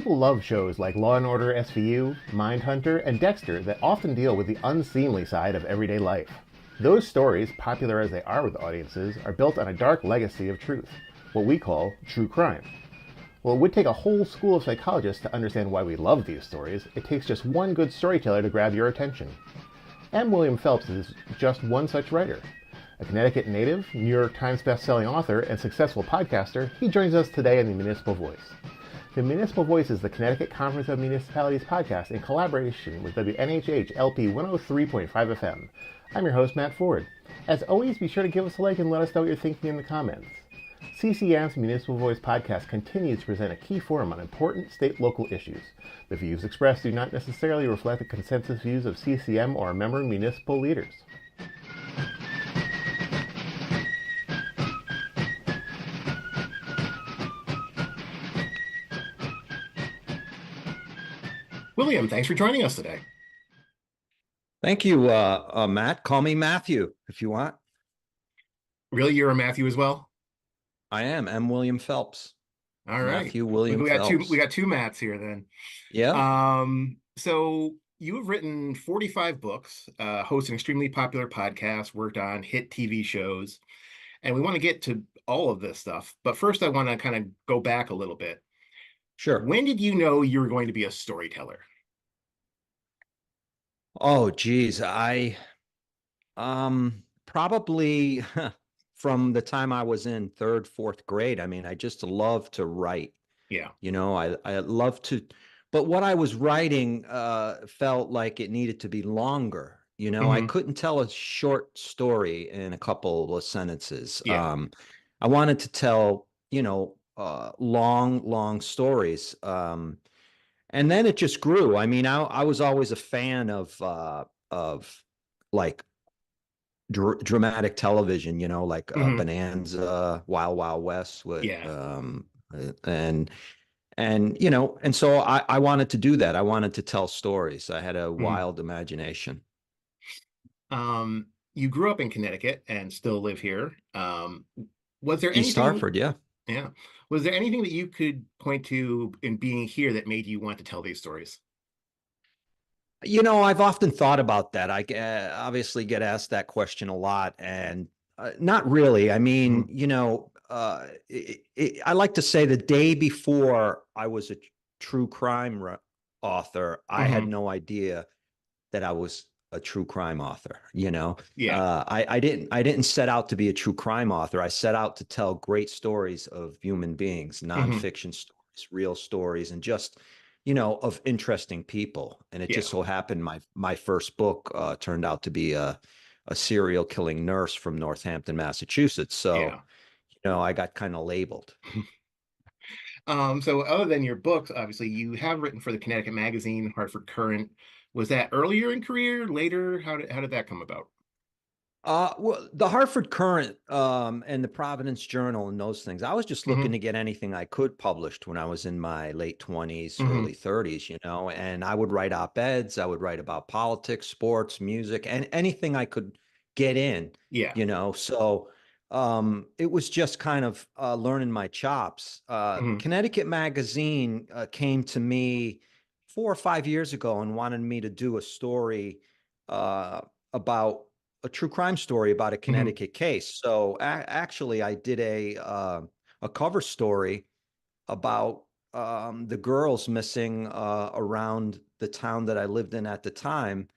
People love shows like Law and Order SVU, Mindhunter, and Dexter that often deal with the unseemly side of everyday life. Those stories, popular as they are with audiences, are built on a dark legacy of truth, what we call true crime. Well, it would take a whole school of psychologists to understand why we love these stories. It takes just one good storyteller to grab your attention. M. William Phelps is just one such writer. A Connecticut native, New York Times bestselling author, and successful podcaster, he joins us today in the Municipal Voice. The Municipal Voice is the Connecticut Conference of Municipalities podcast in collaboration with WNHH LP 103.5 FM. I'm your host, Matt Ford. As always, be sure to give us a like and let us know what you're thinking in the comments. CCM's Municipal Voice podcast continues to present a key forum on important state-local issues. The views expressed do not necessarily reflect the consensus views of CCM or member municipal leaders. William, thanks for joining us today. Thank you, Matt. Call me Matthew if you want. Really? You're a Matthew as well? I am. M. William Phelps. All right. Matthew William we Phelps. We got two Matts here then. Yeah. So you have written 45 books, hosted an extremely popular podcast, worked on hit TV shows, and we want to get to all of this stuff. But first, I want to kind of go back a little bit. Sure. When did you know you were going to be a storyteller? Oh, geez. I probably from the time I was in third, fourth grade. I mean, I just love to write. Yeah. You know, I love to, but what I was writing felt like it needed to be longer. You know, I couldn't tell a short story in a couple of sentences. Yeah. I wanted to tell, long stories. And then it just grew. I mean, I was always a fan of like dramatic television, like Bonanza, Wild Wild West with and so I wanted to do that. I wanted to tell stories. I had a wild imagination. You grew up in Connecticut and still live here. Was there East Hartford? Yeah. Yeah. Was there anything that you could point to in being here that made you want to tell these stories? I've often thought about that. I obviously get asked that question a lot, and not really. I mean, I like to say the day before I was a true crime author, I had no idea that I was a true crime author. I didn't set out to be a true crime author. I set out to tell great stories of human beings, nonfiction stories, real stories, and just of interesting people. And it just so happened my first book turned out to be a serial killing nurse from Northampton, Massachusetts. So I got kind of labeled. So other than your books, obviously you have written for the Connecticut Magazine, Hartford Current. Was that earlier in career, later? How did that come about? Well, the Hartford Current and the Providence Journal and those things, I was just looking to get anything I could published when I was in my late 20s, early 30s, and I would write op-eds. I would write about politics, sports, music, and anything I could get in, so it was just kind of learning my chops. Connecticut Magazine came to me 4 or 5 years ago and wanted me to do a story about a true crime story about a Connecticut case. So actually I did a cover story about the girls missing around the town that I lived in at the time.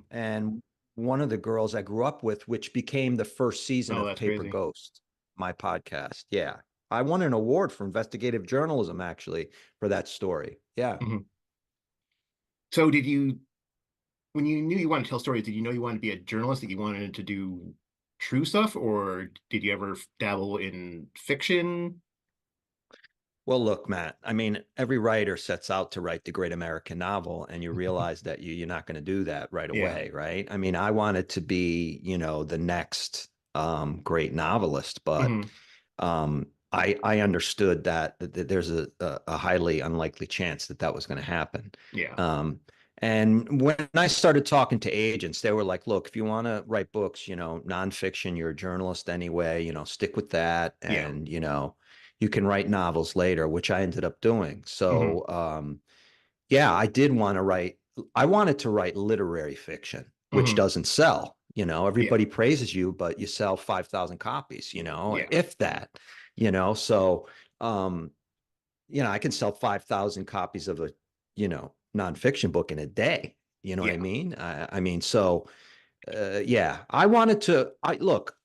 And one of the girls I grew up with, which became the first season of Paper Ghost, my podcast. Yeah. I won an award for investigative journalism, actually, for that story. Yeah. So when you knew you wanted to tell stories, did you know you wanted to be a journalist, that you wanted to do true stuff, or did you ever dabble in fiction? Well, look, Matt, I mean, every writer sets out to write the great American novel, and you realize that you're not going to do that right away, right? I mean, I wanted to be, the next great novelist, but I understood that there's a highly unlikely chance that was going to happen. And when I started talking to agents, they were like, look, if you want to write books, nonfiction, you're a journalist anyway, stick with that. And, you can write novels later, which I ended up doing. Hmm. So, yeah, I did want to write. I wanted to write literary fiction, which Hmm. doesn't sell. Yeah. Everybody praises you, but you sell 5,000 copies, Yeah. if that, So, um, I can sell 5,000 copies of a, nonfiction book in a day. You know what I Yeah. mean? I mean, so yeah, I wanted to. I look.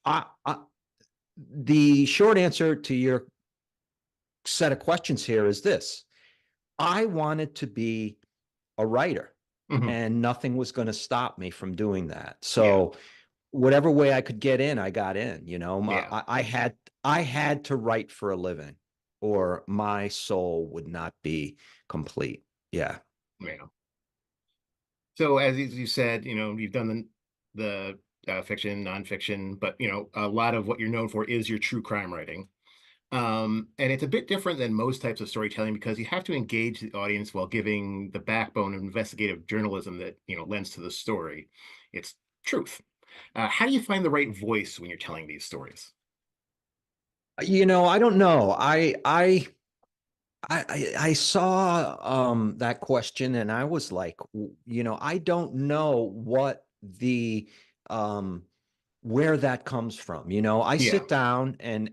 The short answer to your set of questions here is this: I wanted to be a writer, Hmm. and nothing was going to stop me from doing that. Yeah. So whatever way I could get in, I got in. Yeah. I had to write for a living, or my soul would not be complete. Yeah, Yeah. So as you said, you've done the fiction, nonfiction, but a lot of what you're known for is your true crime writing. And it's a bit different than most types of storytelling because you have to engage the audience while giving the backbone of investigative journalism that lends to the story. It's truth. How do you find the right voice when you're telling these stories? I don't know. I saw that question, and I was like, I don't know what the um where that comes from. I Yeah. sit down and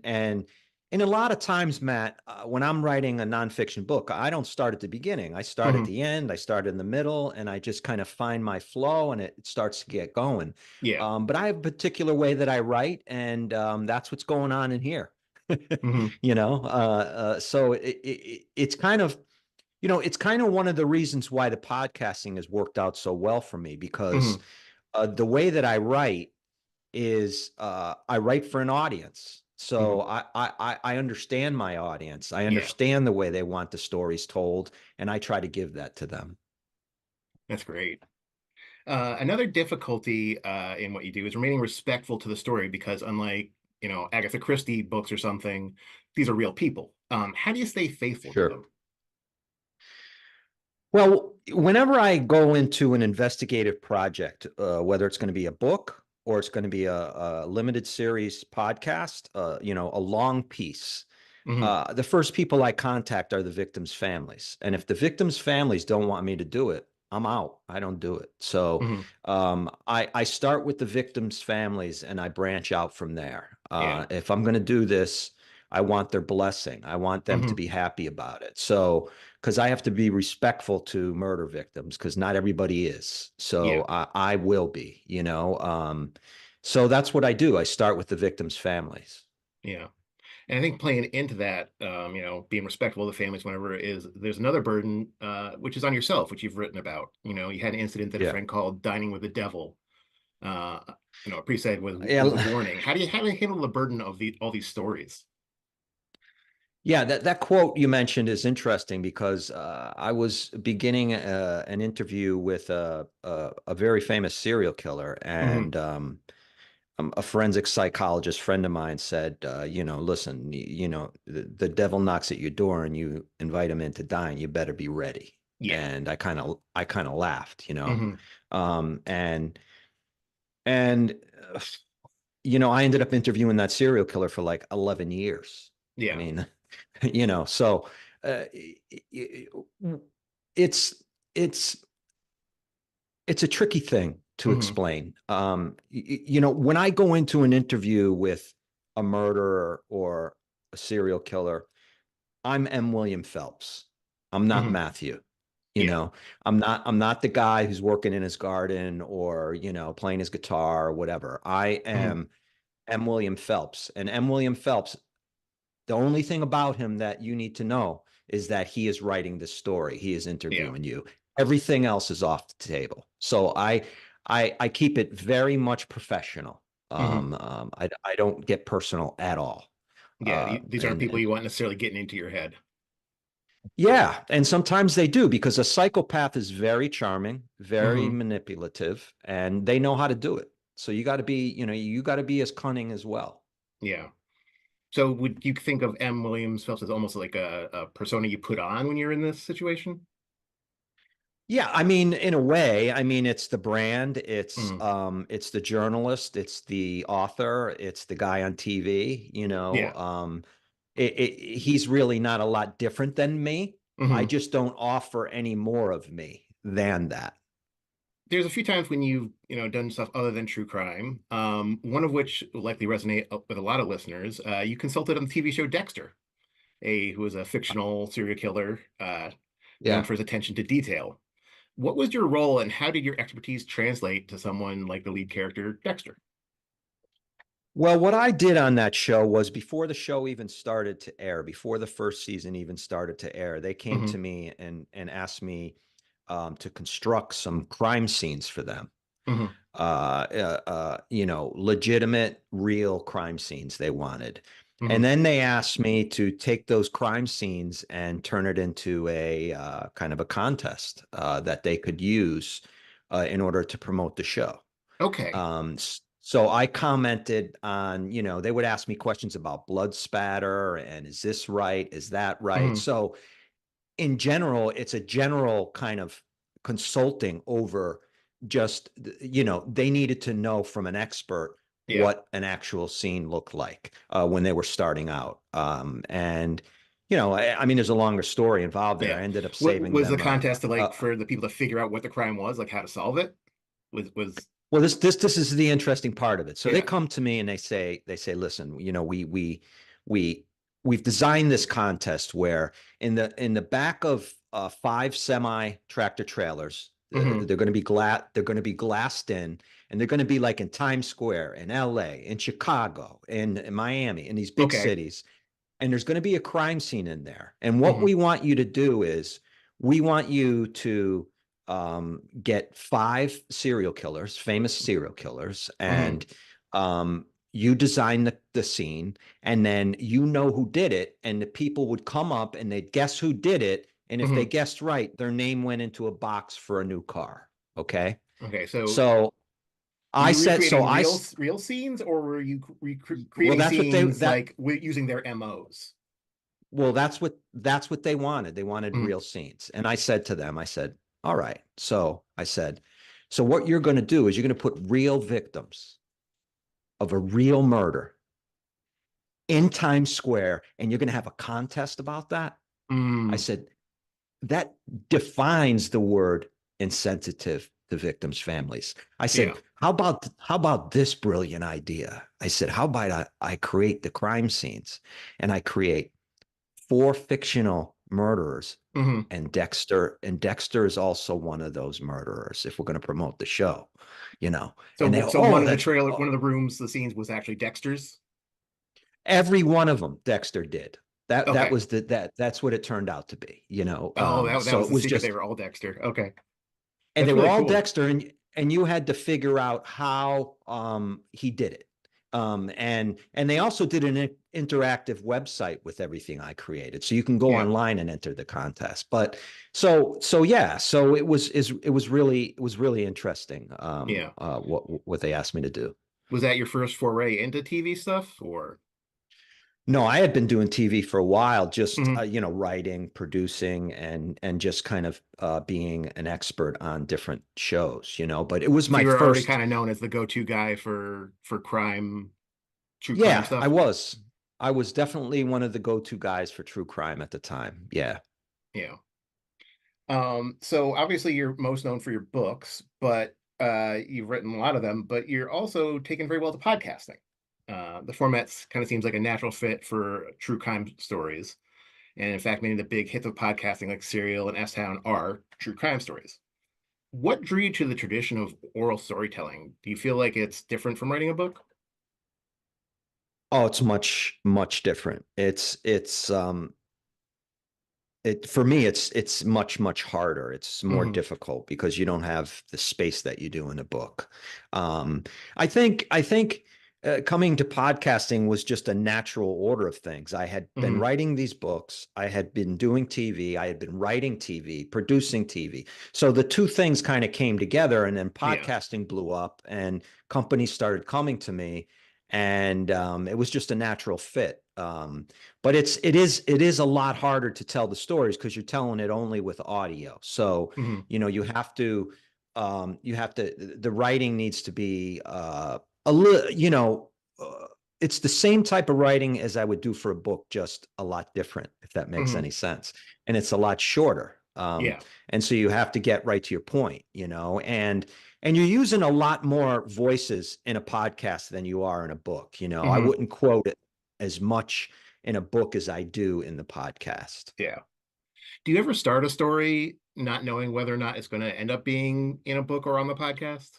a lot of times, Matt, when I'm writing a nonfiction book, I don't start at the beginning. I start at Hmm. the end, I start in the middle, and I just kind of find my flow, and it starts to get going. Yeah. But I have a particular way that I write, and that's what's going on in here. Hmm. So it's kind of, it's kind of one of the reasons why the podcasting has worked out so well for me, because Hmm. the way that I write is I write for an audience. Hmm. So I understand my audience. I Yeah. understand the way they want the stories told, and I try to give that to them. That's great. Another difficulty in what you do is remaining respectful to the story because, unlike, Agatha Christie books or something, these are real people. How do you stay faithful to Sure. them? Well, whenever I go into an investigative project, whether it's going to be a book or it's going to be a limited series podcast, a long piece, Hmm. the first people I contact are the victims' families. And if the victims' families don't want me to do it, I'm out. I don't do it. So Hmm. I start with the victims' families and I branch out from there. Yeah. If I'm going to do this, I want their blessing. I want them to Hmm. be happy about it. So, because I have to be respectful to murder victims, because not everybody is. Yeah. So I will be, so that's what I do. I start with the victims' families. Yeah. And I think playing into that, being respectful of the families whenever there's another burden, which is on yourself, which you've written about. You had an incident that a Yeah. friend called dining with the devil. Uh, a priest said was a Yeah. warning. How do you handle the burden of all these stories? Yeah, that quote you mentioned is interesting because I was beginning an interview with a very famous serial killer, Hmm. and a forensic psychologist friend of mine said, listen, the devil knocks at your door and you invite him in to dine, you better be ready. Yeah. And I kind of laughed, Hmm. um, and and uh, I ended up interviewing that serial killer for like 11 years. I Yeah. mean, so uh, it's it's it's a tricky thing to Hmm. explain. When I go into an interview with a murderer or a serial killer, I'm M. William Phelps. I'm not Hmm. Matthew. You Yeah. know, I'm not the guy who's working in his garden or, playing his guitar or whatever. I Hmm. am M. William Phelps. And M. William Phelps, the only thing about him that you need to know is that he is writing this story. He is Yeah. interviewing you. Everything else is off the table. So I keep it very much professional. Hmm. I don't get personal at all. Yeah. Uh, These aren't and, people and you want necessarily getting into your head. yeah, and sometimes they do, because a psychopath is very charming, very Hmm. manipulative, and they know how to do it. So you got to be as cunning as well. Yeah. So would you think of M. Williams Phelps as almost like a persona you put on when you're in this situation? Yeah, I mean, in a way, I mean, it's the brand, Hmm. it's the journalist, it's the author, it's the guy on TV, Yeah. he's really not a lot different than me. I Hmm. just don't offer any more of me than that. There's a few times when you've, done stuff other than true crime. One of which will likely resonate with a lot of listeners. You consulted on the TV show Dexter, who was a fictional serial killer, known Yeah. for his attention to detail. What was your role, and how did your expertise translate to someone like the lead character, Dexter? Well, what I did on that show was before the show even started to air, before the first season even started to air, they came Hmm. to me and asked me to construct some crime scenes for them. Hmm. Legitimate, real crime scenes they wanted. And Hmm. then they asked me to take those crime scenes and turn it into a kind of a contest that they could use in order to promote the show. Okay. So I commented on, they would ask me questions about blood spatter and is this right? Is that right? Hmm. So in general, it's a general kind of consulting over just, they needed to know from an expert Yeah. what an actual scene looked like when they were starting out. I mean, there's a longer story involved there. Yeah. I ended up What saving was the them contest to, like, for the people to figure out what the crime was, like how to solve it? Was well, this is the interesting part of it. So they Yeah. come to me and they say, listen, we we've designed this contest where in the back of five semi tractor trailers, Hmm. they're going to be glassed in, and they're going to be like in Times Square, in L.A., in Chicago, in Miami, in these big Okay. cities, and there's going to be a crime scene in there. And what Hmm. we want you to do is we want you to get five serial killers, famous serial killers, Hmm. and you design the scene, and then you know who did it, and the people would come up and they'd guess who did it. And if they Hmm. guessed right, their name went into a box for a new car. Okay. Okay. So So were I you said, so recreating I, real scenes, or were you well, creating scenes like using their MOs? well, that's what they wanted. They wanted Hmm. real scenes. And I said to them, I said, all right. So I said, so what you're going to do is you're going to put real victims of a real murder in Times Square, and you're going to have a contest about that. I Mm. said, that defines the word insensitive to victims' families. I Yeah. said, how about this brilliant idea? I said, how about I create the crime scenes and I create four fictional murderers, Hmm. and Dexter is also one of those murderers if we're going to promote the show, and they, So one oh, of the that's trailer, one of the rooms, the scenes was actually Dexter's. every one of them Dexter did. That Okay. was that's what it turned out to be, Oh, that so was it the was secret. They just, were all Dexter. Okay. and they That's were really all cool. Dexter, and you had to figure out how he did it. And they also did an interactive website with everything I created, so you can go Yeah. online and enter the contest. But so yeah, so it was really interesting. Yeah. What they asked me to do. Was that your first foray into TV stuff, or? No, I had been doing TV for a while, just Mhm. writing, producing, and just kind of being an expert on different shows. But it was So my you were already first. kind of known as the go-to guy for crime, true crime Yeah, I stuff. was. I was definitely one of the go-to guys for true crime at the time. Yeah. Yeah. So obviously you're most known for your books, but you've written a lot of them, but you're also taken very well to podcasting. The format kind of seems like a natural fit for true crime stories. And in fact, many of the big hits of podcasting like Serial and S-Town are true crime stories. What drew you to the tradition of oral storytelling? Do you feel like it's different from writing a book? Oh, it's much, much different. For me, it's much, much harder. It's more Hmm. difficult because you don't have the space that you do in a book. Um, I think coming to podcasting was just a natural order of things. I had been Hmm. writing these books. I had been doing TV. I had been writing TV, producing TV. So the two things kind of came together, and then Yeah. podcasting blew up, and companies started coming to me, and it was just a natural fit. But it is a lot harder to tell the stories because you're telling it only with audio. So, Hmm. you have to the writing needs to be a little, it's the same type of writing as I would do for a book, just a lot different, if that makes Hmm. any sense. And it's a lot shorter. Yeah. And so you have to get right to your point, and you're using a lot more voices in a podcast than you are in a book. I Hmm. wouldn't quote it as much in a book as I do in the podcast. Yeah. Do you ever start a story not knowing whether or not it's going to end up being in a book or on the podcast?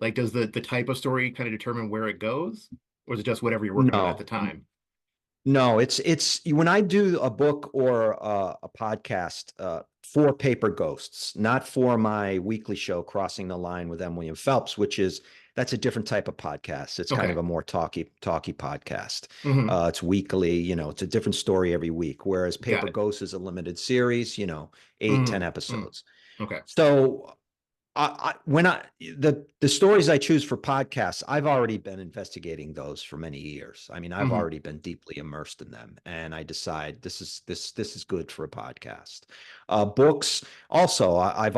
Like, does the type of story kind of determine where it goes, or is it just whatever you're working on at the No, time? no, it's when I do a book or a podcast for Paper Ghosts, not for my weekly show, Crossing the Line with M. William Phelps, that's a different type of podcast. It's kind of Okay. a more talky podcast. Hmm. It's weekly, it's a different story every week. Whereas Got Paper it. Ghosts is a limited series, eight, Hmm. 10 Hmm. episodes. Okay. So when the stories I choose for podcasts, I've already been investigating those for many years. I mean, I've Hmm. already been deeply immersed in them, and I decide this is good for a podcast. Books also, I've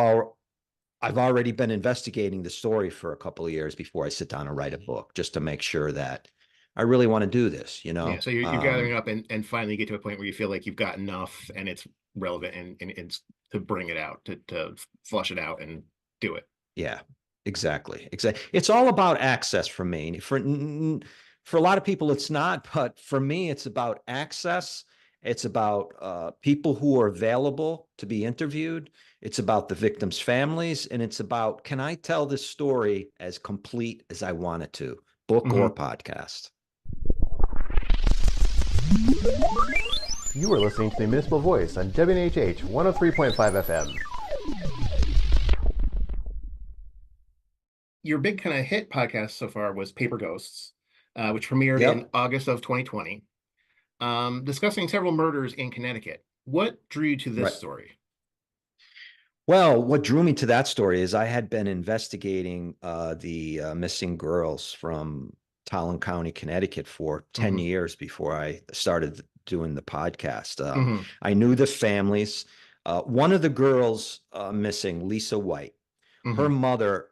already been investigating the story for a couple of years before I sit down and write a book, just to make sure that I really want to do this. Yeah. So you're gathering up and finally get to a point where you feel like you've got enough and it's relevant and it's to bring it out, to flush it out and do it. Yeah, exactly. It's all about access for me. For a lot of people, it's not, but for me, it's about access. It's about people who are available to be interviewed. It's about the victims' families, and it's about, can I tell this story as complete as I want it to, book or Hmm. podcast? You are listening to the Municipal Voice on WNHH 103.5 FM. Your big kind of hit podcast so far was Paper Ghosts, which premiered in Yep. August of 2020, discussing several murders in Connecticut. What drew you to this Right. story? Well, what drew me to that story is I had been investigating the missing girls from Talon County, Connecticut for 10 Hmm. years before I started doing the podcast. Hmm. I knew the families. One of the girls missing, Lisa White, her Hmm. mother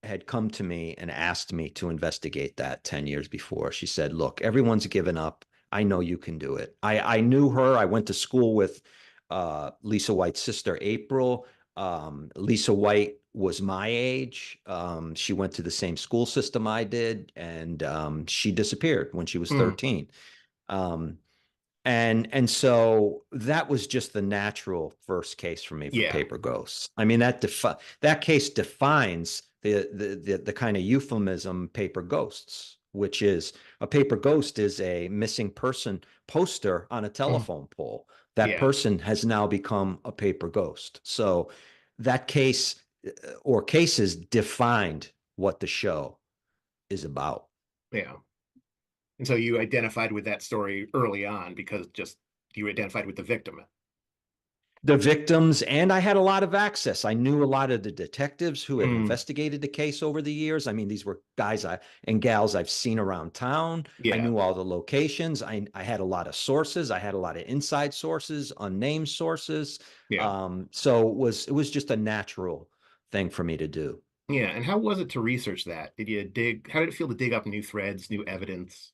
had come to me and asked me to investigate that 10 years before. She said, look, everyone's given up. I know you can do it. I knew her. I went to school with Lisa White's sister, April. Lisa White was my age. She went to the same school system I did, and she disappeared when she was Hmm. 13. Um, and so that was just the natural first case for me for Yeah. Paper Ghosts. I mean, that case defines the kind of euphemism Paper Ghosts, which is a paper ghost is a missing person poster on a Hmm. telephone pole. That Yeah. person has now become a paper ghost. So that case or cases defined what the show is about. Yeah. And so you identified with that story early on because just you identified with the victim. The victims, and I had a lot of access. I knew a lot of the detectives who have Mm. investigated the case over the years. I mean, these were guys and gals I've seen around town. I Yeah. knew all the locations. I had a lot of sources. I had a lot of inside sources, unnamed sources. Yeah. So it was just a natural thing for me to do. Yeah. And how was it to research that? How did it feel to dig up new threads, new evidence?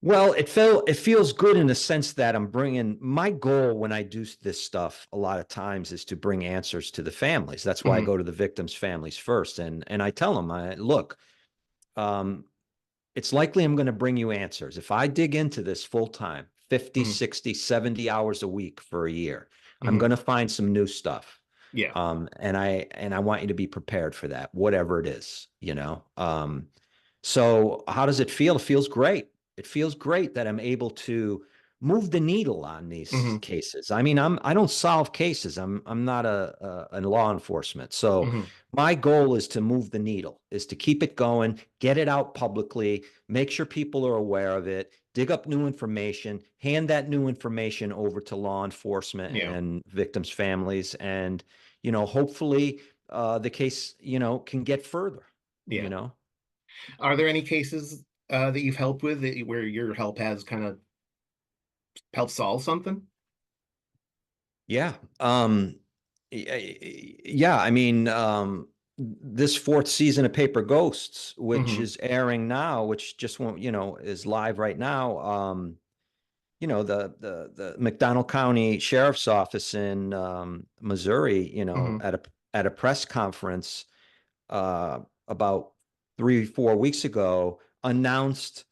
Well, it feels good in the sense that I'm bringing my goal when I do this stuff a lot of times is to bring answers to the families. That's why I Hmm. go to the victims' families first, and I tell them, look, um, it's likely I'm going to bring you answers. If I dig into this full time, 50, Hmm. 60, 70 hours a week for a year, I'm Hmm. going to find some new stuff. Yeah. And I want you to be prepared for that, whatever it is. So how does it feel? It feels great. It feels great that I'm able to move the needle on these Hmm. cases. I mean, I don't solve cases. I'm not a law enforcement. So Hmm. my goal is to move the needle, is to keep it going, get it out publicly, make sure people are aware of it, dig up new information, hand that new information over to law enforcement Yeah. and victims' families, and hopefully the case can get further. You Yeah. know. Are there any cases that you've helped with where your help has kind of helped solve something? Yeah. Yeah. I mean, this fourth season of Paper Ghosts, which Hmm. is airing now, which just won't, is live right now. The McDonald County Sheriff's Office in Missouri, Hmm. at a press conference about 3, 4 weeks ago, announced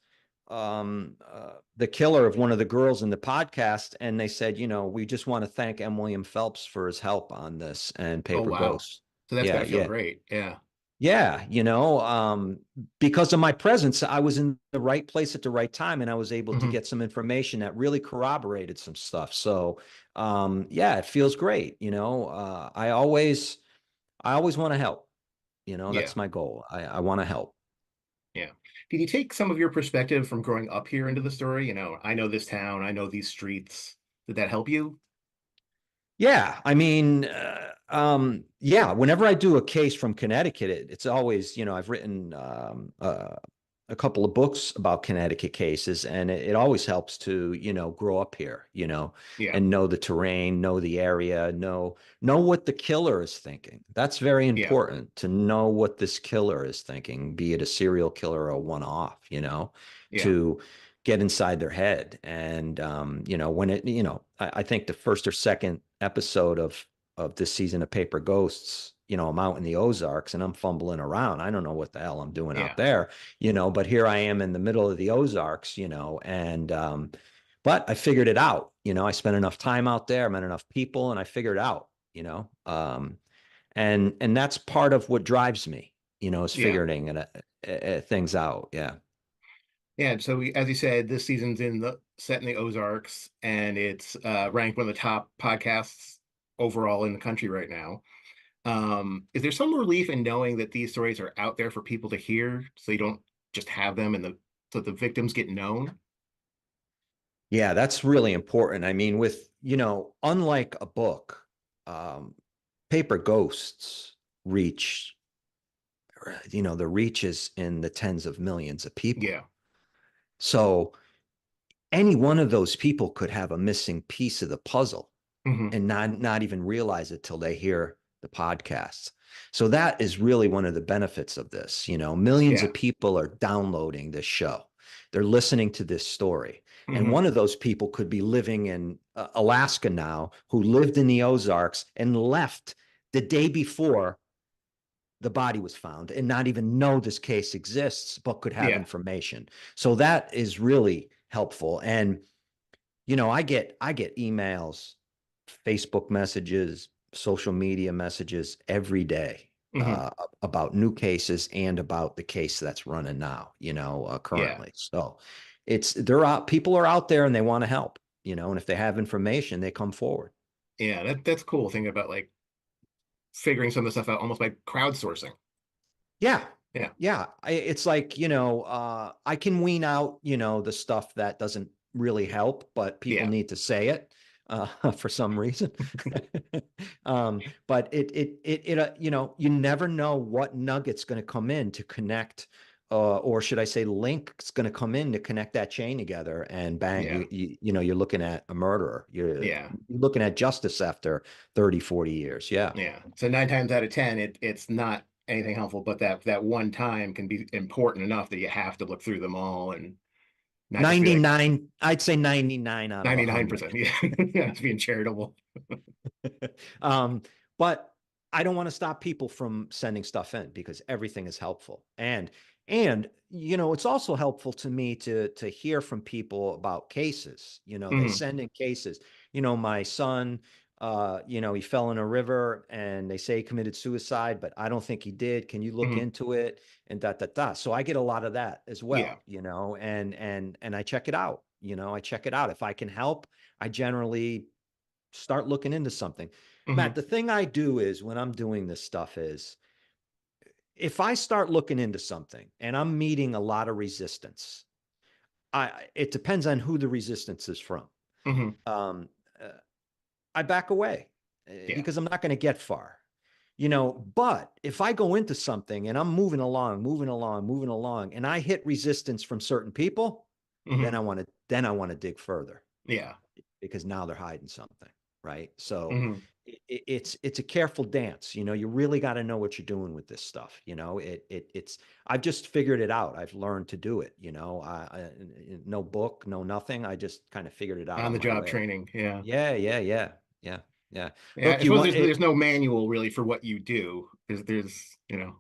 the killer of one of the girls in the podcast, and they said, we just want to thank M. William Phelps for his help on this and Oh, Paper wow. Ghosts. So that's got Yeah, to feel yeah. great. Yeah. Yeah, because of my presence, I was in the right place at the right time, and I was able to Hmm. get some information that really corroborated some stuff. So, yeah, it feels great. I always want to help. Yeah. That's my goal. I want to help. Yeah. Did you take some of your perspective from growing up here into the story? I know this town, I know these streets. Did that help you? Yeah, I mean, yeah. Whenever I do a case from Connecticut, it's always, I've written a couple of books about Connecticut cases, and it always helps to, grow up here, Yeah. and know the terrain, know the area, know what the killer is thinking. That's very Yeah. important to know what this killer is thinking, be it a serial killer or a one-off, Yeah. to get inside their head. And when I think the first or second episode of this season of Paper Ghosts, I'm out in the Ozarks and I'm fumbling around. I don't know what the hell I'm doing out Yeah. there, but here I am in the middle of the Ozarks, and but I figured it out. I spent enough time out there, I met enough people, and I figured it out, and that's part of what drives me, is Yeah. figuring things out. Yeah. Yeah. So as you said, this season's set in the Ozarks, and it's ranked one of the top podcasts overall in the country right now. Is there some relief in knowing that these stories are out there for people to hear, so you don't just have them so the victims get known? Yeah, that's really important. I mean, unlike a book, um, Paper Ghosts reach, the reach is in the tens of millions of people. Yeah. So any one of those people could have a missing piece of the puzzle Hmm. and not even realize it till they hear the podcasts. So that is really one of the benefits of this. Millions Yeah. of people are downloading this show. They're listening to this story. And Hmm. one of those people could be living in Alaska now, who lived in the Ozarks and left the day before the body was found and not even know this case exists, but could have Yeah. information. So that is really helpful. And I get emails, Facebook messages, social media messages every day Hmm. about new cases and about the case that's running now, Yeah. currently. So they're out, people are out there and they want to help, and if they have information, they come forward. Yeah. That's cool thinking about like figuring some of the stuff out almost by crowdsourcing. Yeah. Yeah. Yeah. It's like, I can wean out, the stuff that doesn't really help, but people Yeah. need to say it for some reason. But you never know what nugget's going to come in to connect, or should I say link's going to come in to connect that chain together, and bang, Yeah. you're looking at a murderer. You're Yeah. looking at justice after 30, 40 years. Yeah. Yeah. So nine times out of ten, it's not anything helpful, but that one time can be important enough that you have to look through them all and not just be like 99, I'd say 99 out of 100. 99%. Yeah. Yeah, it's being charitable. um, but I don't want to stop people from sending stuff in because everything is helpful. And it's also helpful to me to hear from people about cases. They Hmm. send in cases. My son, he fell in a river and they say he committed suicide, but I don't think he did. Can you look Hmm. into it? And da. So I get a lot of that as Yeah. well, and I check it out. I check it out. If I can help, I generally start looking into something. Matt, Hmm. the thing I do is when I'm doing this stuff is if I start looking into something and I'm meeting a lot of resistance, it depends on who the resistance is from. Hmm. Um, uh, I back away Yeah. because I'm not going to get far. But if I go into something and I'm moving along, moving along, and I hit resistance from certain people, then Hmm. I want to dig further Yeah. because now they're hiding something, right? So Hmm. it's a careful dance. You really got to know what you're doing with this stuff. It's I've just figured it out. I've learned to do it. No book, no nothing. I just kind of figured it out On on the my job way. training. Yeah. Yeah, yeah, yeah, yeah, yeah. Yeah. Look, I you suppose want it. there's no manual really for what you do. There's.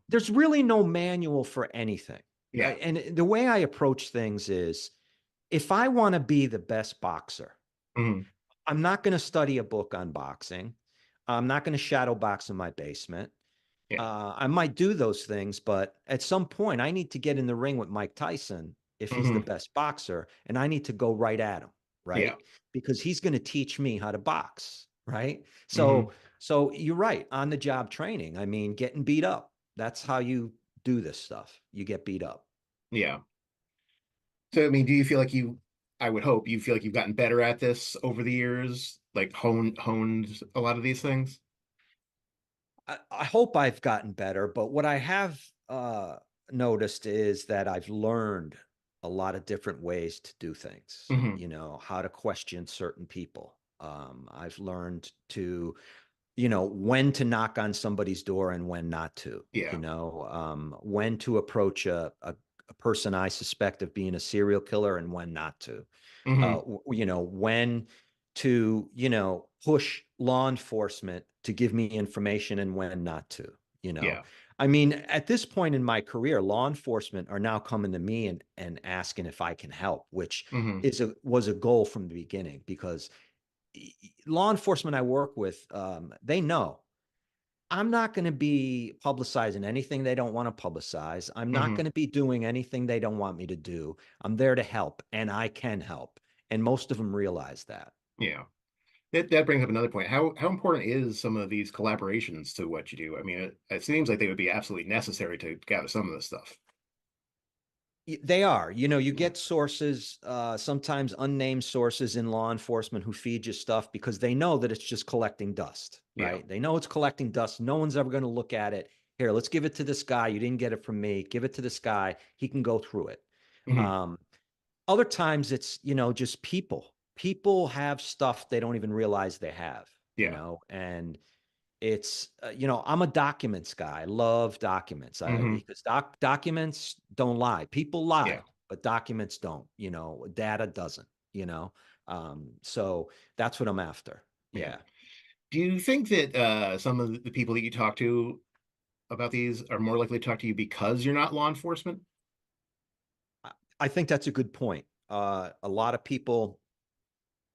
There's really no manual for anything. Yeah. And the way I approach things is, if I want to be the best boxer, Hmm. I'm not going to study a book on boxing. I'm not going to shadow box in my basement. Yeah. I might do those things, but at some point, I need to get in the ring with Mike Tyson if he's the Hmm. best boxer, and I need to go right at him, Yeah. right? Because he's going to teach me how to box, right? Hmm. So you're right, on the job training. I mean, getting beat up. That's how you do this stuff. You get beat up. Yeah. So, I mean, do you feel like I would hope you feel like you've gotten better at this over the years, like honed a lot of these things? I hope I've gotten better, but what I have noticed is that I've learned a lot of different ways to do things, Hmm. how to question certain people. I've learned to, when to knock on somebody's door and when not to, Yeah. when to approach a person I suspect of being a serial killer and when not to, Hmm. when to, push law enforcement to give me information and when not to, you know. Yeah. I mean, at this point in my career, law enforcement are now coming to me and asking if I can help, which Hmm. was a goal from the beginning, because law enforcement I work with, they know I'm not going to be publicizing anything they don't want to publicize. I'm not Hmm. going to be doing anything they don't want me to do. I'm there to help, and I can help. And most of them realize that. Yeah. That brings up another point. How important is some of these collaborations to what you do? I mean, it seems like they would be absolutely necessary to gather some of this stuff. They are, you get sources, sometimes unnamed sources in law enforcement, who feed you stuff because they know that it's just collecting dust, Yeah. right? They know it's collecting dust. No one's ever going to look at it. Here, let's give it to this guy. You didn't get it from me. Give it to this guy. He can go through it. Hmm. Um, Other times it's, just people. People have stuff they don't even realize they have, Yeah. and it's, I'm a documents guy. I love documents, Hmm. because documents don't lie. People Yeah. lie, but documents don't. Data doesn't. So that's what I'm after. Yeah. Yeah. Do you think that some of the people that you talk to about these are more likely to talk to you because you're not law enforcement? I think that's a good point. A lot of people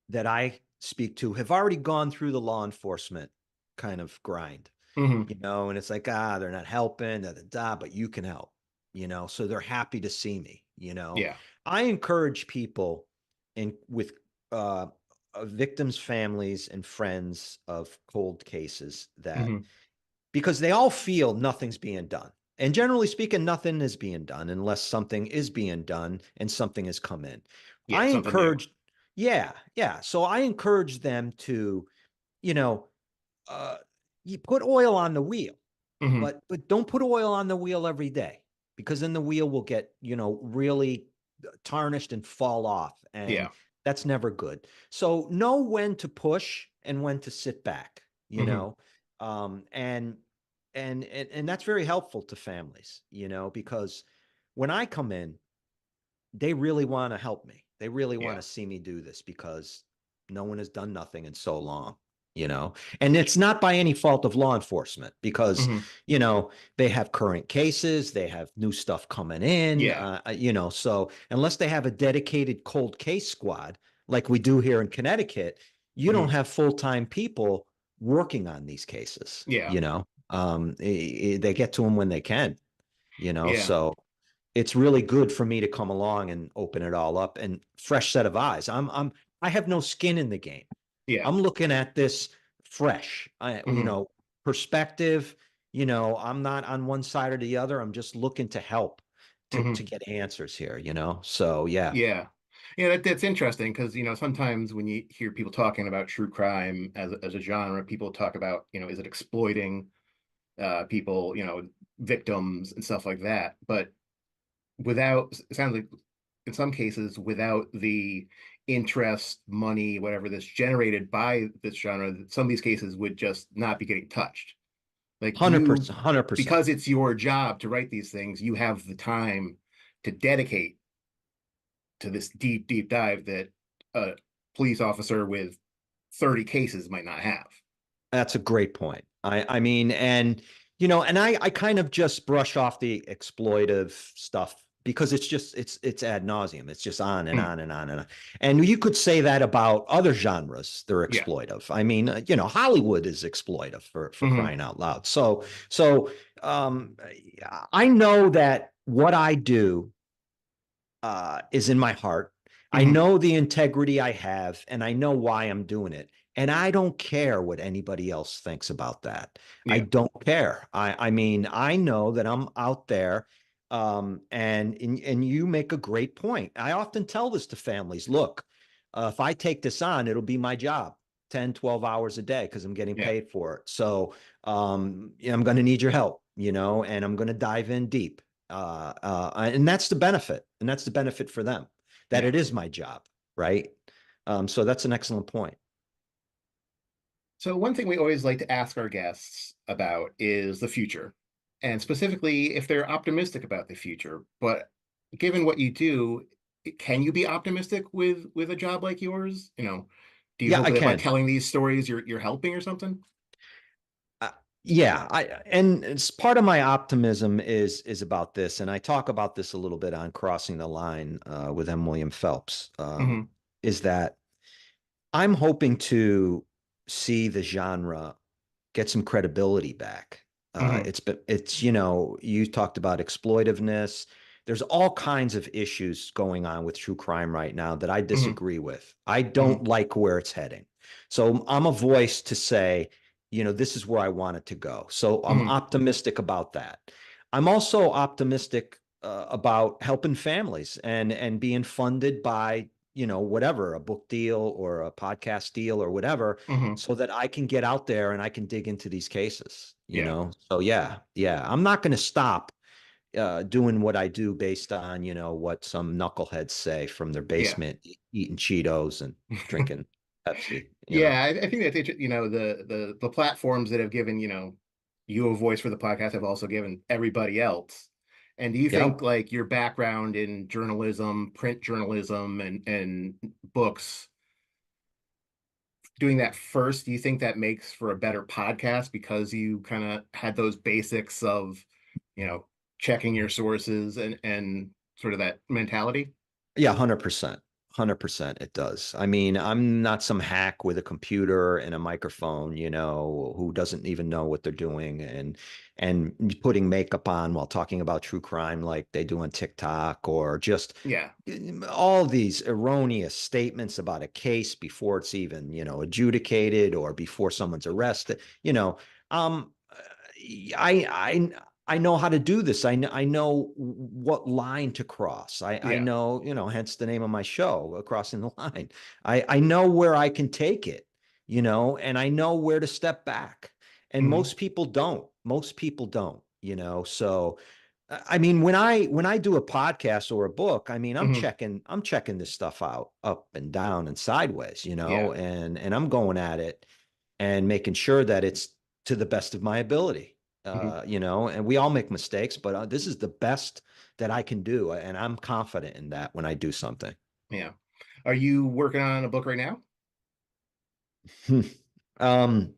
that I speak to have already gone through the law enforcement kind of grind, Hmm. and it's like, they're not helping, da, da, da, but you can help, so they're happy to see me. Yeah. I encourage people with uh, victims, families, and friends of cold cases, that Hmm. because they all feel nothing's being done. And generally speaking, nothing is being done unless something is being done and something has come in. Yeah. I Something new. encourage, yeah, yeah. So I encourage them to, you know, uh, you put oil on the wheel, Hmm. but don't put oil on the wheel every day, because then the wheel will get, really tarnished and fall off, and Yeah. that's never good. So know when to push and when to sit back, Hmm. um, and and that's very helpful to families, because when I come in, they really want to help me. They really want Yeah. to see me do this, because no one has done nothing in so long. And it's not by any fault of law enforcement, because, Hmm. they have current cases, they have new stuff coming in, Yeah. so unless they have a dedicated cold case squad like we do here in Connecticut, you don't Hmm. have full-time people working on these cases, Yeah. they get to them when they can, Yeah. so it's really good for me to come along and open it all up, and fresh set of eyes. I have no skin in the game. Yeah. I'm looking at this fresh. Hmm. Perspective. I'm not on one side or the other. I'm just looking to help to Hmm. get answers here. So yeah. Yeah. Yeah, that's interesting because, sometimes when you hear people talking about true crime as a genre, people talk about, is it exploiting people, victims and stuff like that. But it sounds like in some cases, without the interest, money, whatever that's generated by this genre, some of these cases would just not be getting touched. Like you, 100%, 100%. because it's your job to write these things, you have the time to dedicate to this deep, deep dive that a police officer with 30 cases might not have. That's a great point. I mean, and and I kind of just brush off the exploitive stuff because it's ad nauseum. It's just on and Mm, on and on and on. And you could say that about other genres. They're yeah. exploitive. I mean, Hollywood is exploitive for Hmm. crying out loud. So um, I know that what I do is in my heart. I Hmm. know the integrity I have, and I know why I'm doing it. And I don't care what anybody else thinks about that. I Yeah. don't care. I mean, I know that I'm out there. And you make a great point. I often tell this to families. Look, if I take this on, it'll be my job, 10, 12 hours a day because I'm getting Yeah. paid for it. So I'm going to need your help, and I'm going to dive in deep. And that's the benefit, and that's the benefit for them, that Yeah. it is my job, right? So that's an excellent point. So one thing we always like to ask our guests about is the future, and specifically if they're optimistic about the future. But given what you do, can you be optimistic with a job like yours? Do you Yeah, hope I that by can. telling these stories you're helping or something? Uh, yeah, and it's part of my optimism is about this, and I talk about this a little bit on Crossing the Line with M. William Phelps. Hmm. Is that I'm hoping to see the genre get some credibility back. Hmm. You talked about exploitiveness. There's all kinds of issues going on with true crime right now that I Hmm. disagree with. I Hmm. don't like where it's heading. So I'm a voice to say, this is where I want it to go. So I'm Hmm. optimistic about that. I'm also optimistic about helping families and being funded by whatever, a book deal or a podcast deal or whatever, Hmm. so that I can get out there and I can dig into these cases, Yeah. So yeah. I'm not going to stop doing what I do based on, what some knuckleheads say from their Yeah. basement, eating Cheetos and drinking Pepsi. Yeah, I think that's the platforms that have given you a voice for the podcast have also given everybody else. And do you think Yep. like your background in journalism, print journalism, and books, doing that first, do you think that makes for a better podcast because you kind of had those basics of, you know, checking your sources and sort of that mentality? Yeah, 100%. 100% it does. I mean, I'm not some hack with a computer and a microphone, who doesn't even know what they're doing and putting makeup on while talking about true crime like they do on TikTok, or just Yeah. all these erroneous statements about a case before it's even, adjudicated or before someone's arrested. Um, I know how to do this. I know what line to cross. I Yeah. know, hence the name of my show, Crossing the Line. I know where I can take it, and I know where to step back. And Hmm. most people don't. Most people don't, So I mean, when I do a podcast or a book, I mean, Hmm. I'm checking this stuff out up and down and sideways, Yeah. and I'm going at it and making sure that it's to the best of my ability. Hmm. And we all make mistakes, but this is the best that I can do, and I'm confident in that when I do something. Yeah. Are you working on a book right now? um,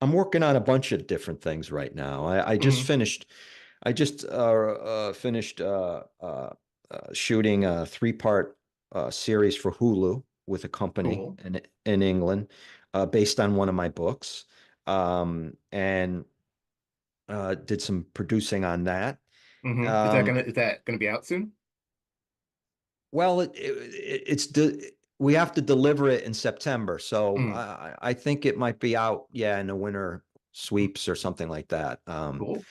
I'm working on a bunch of different things right now. I just Hmm. finished. I just finished shooting a three-part series for Hulu with a company Cool. in England, based on one of my books, and did some producing on that. Hmm. Um, Is that gonna be out soon? well, we have to deliver it in September, so Mm. I think it might be out, yeah, in the winter sweeps or something like that. Cool.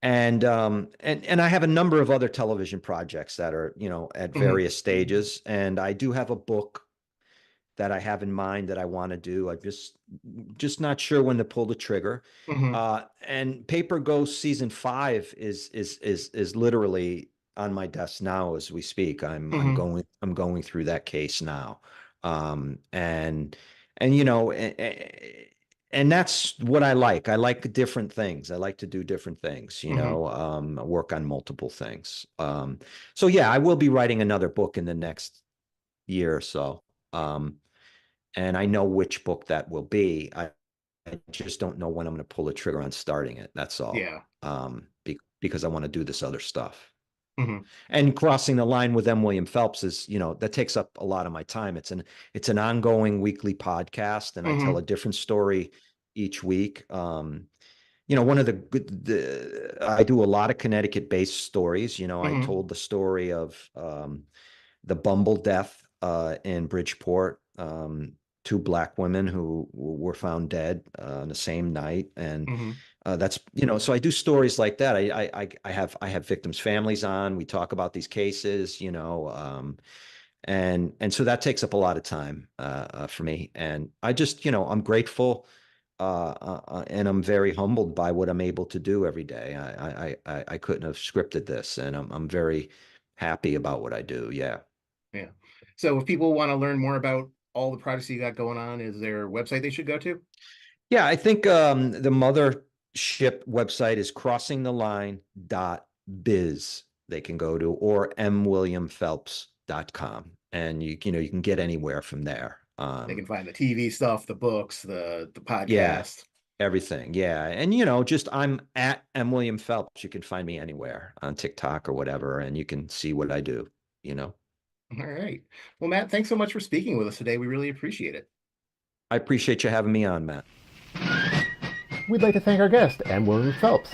And I have a number of other television projects that are, at Hmm. various stages, and I do have a book that I have in mind that I want to do. I just not sure when to pull the trigger. Hmm. And Paper Ghost season 5 is literally on my desk now as we speak. I'm Hmm. going through that case now. And you know, and that's what I like. I like different things. I like to do different things, you Hmm. know, work on multiple things. So yeah, I will be writing another book in the next year or so. Um, and I know which book that will be. I just don't know when I'm going to pull the trigger on starting it. That's all. Yeah. Because I want to do this other stuff. Hmm. And crossing the line with M. William Phelps is, you know, that takes up a lot of my time. It's an ongoing weekly podcast, and I tell Hmm. a different story each week. You know, one of I do a lot of Connecticut-based stories. You know, I Hmm. told the story of the Bumble death in Bridgeport. Two Black women who were found dead on the same night, and Hmm. that's, you know, so I do stories like that. I have victims' families on. We talk about these cases, you know, and so that takes up a lot of time for me. And I just, you know, I'm grateful and I'm very humbled by what I'm able to do every day. I couldn't have scripted this, and I'm very happy about what I do. Yeah. Yeah. So if people want to learn more about all the projects you got going on, is there a website they should go to? Yeah, I think the mothership website is crossingtheline.biz. They can go to, or mwilliamphelps.com. And you know, you can get anywhere from there. They can find the TV stuff, the books, the Yeah, podcast. everything. Yeah. And you know, just I'm at M. William Phelps. You can find me anywhere on TikTok or whatever, and you can see what I do, you know. All right. Well, Matt, thanks so much for speaking with us today. We really appreciate it. I appreciate you having me on, Matt. We'd like to thank our guest, M. William Phelps.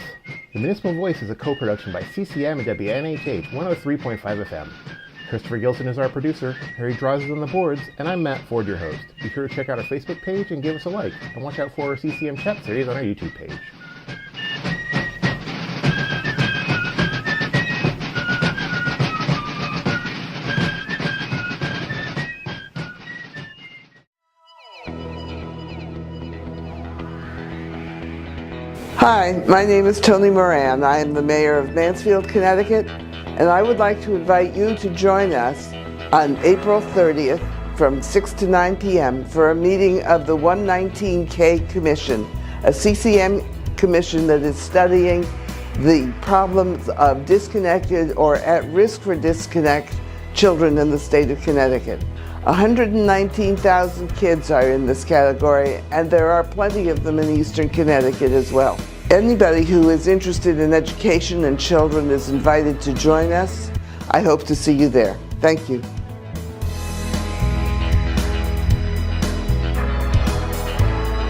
The Municipal Voice is a co-production by CCM and WNHH 103.5 FM. Christopher Gilson is our producer, Harry Draws is on the boards, and I'm Matt Ford, your host. Be sure to check out our Facebook page and give us a like, and watch out for our CCM chat series on our YouTube page. Hi, my name is Tony Moran. I am the mayor of Mansfield, Connecticut, and I would like to invite you to join us on April 30th from 6 to 9 p.m. for a meeting of the 119K Commission, a CCM commission that is studying the problems of disconnected or at risk for disconnect children in the state of Connecticut. 119,000 kids are in this category, and there are plenty of them in eastern Connecticut as well. Anybody who is interested in education and children is invited to join us. I hope to see you there. Thank you.